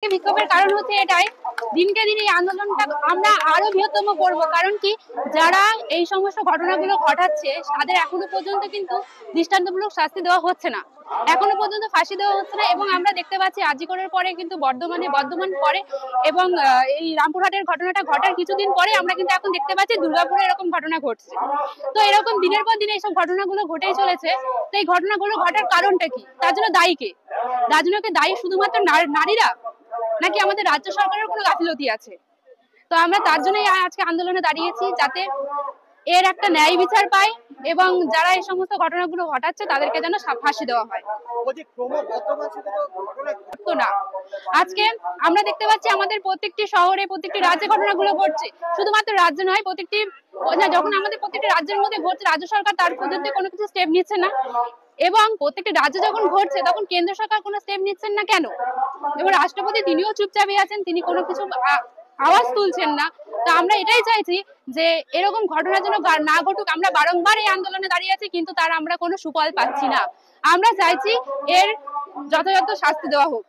বিক্ষোভের কারণ হচ্ছে এটাই, দিনকে দিন এই আন্দোলনটা আমরা আরো বৃহত্তম করব। কারণ কি, যারা এই সমস্ত ঘটনাগুলো ঘটাচ্ছে তাদের এখনো পর্যন্ত কিন্তু দৃষ্টান্তমূলক শাস্তি দেওয়া হচ্ছে না, এখনো পর্যন্ত ফাঁসি দেওয়া হচ্ছে না। এবং আমরা দেখতে পাচ্ছি আজি করের পরে কিন্তু বর্ধমান পরে এবং এই রামপুরহাটের ঘটনাটা ঘটার কিছুদিন পরে আমরা কিন্তু এখন দেখতে পাচ্ছি দুর্গাপুরে এরকম ঘটনা ঘটছে। তো এরকম দিনের পর দিন এইসব ঘটনাগুলো ঘটেই চলেছে। তো এই ঘটনাগুলো ঘটার কারণটা কি, তার জন্য দায়ী কে? তার জন্য কি দায়ী শুধুমাত্র নারীরা, নাকি আমাদের রাজ্য সরকারের কোনো গাফিলতি আছে? তো আমরা তার জন্যই আজকে আন্দোলনে দাঁড়িয়েছি, যাতে এর একটা ন্যায় বিচার পায় এবং যারা এই সমস্ত ঘটনাগুলো ঘটাচ্ছে তাদেরকে যেন ফাঁসি দেওয়া হয়। তো না, আজকে আমরা দেখতে পাচ্ছি আমাদের প্রত্যেকটি শহরে প্রত্যেকটি রাজ্যে ঘটনাগুলো ঘটছে। শুধুমাত্র রাজ্য নয়, প্রত্যেকটি যখন আমাদের প্রত্যেকটি রাজ্যের মধ্যে ঘটছে, রাজ্য সরকার তার পদ্ধতিতে কোনো কিছু স্টেপ নিচ্ছে না। এবং প্রত্যেকটি রাজ্যে যখন ঘটছে তখন কেন্দ্র সরকার কোনো স্টেপ নিচ্ছেন না কেন? এবং রাষ্ট্রপতি তিনিও চুপচাপই আছেন, তিনি কোনো কিছু আওয়াজ তুলছেন না। তো আমরা এটাই চাইছি যে এরকম ঘটনা যেন না ঘটুক। আমরা বারংবার এই আন্দোলনে দাঁড়িয়ে আছি, কিন্তু তার আমরা কোনো সুফল পাচ্ছি না। আমরা চাইছি এর যথাযথ শাস্তি দেওয়া হোক।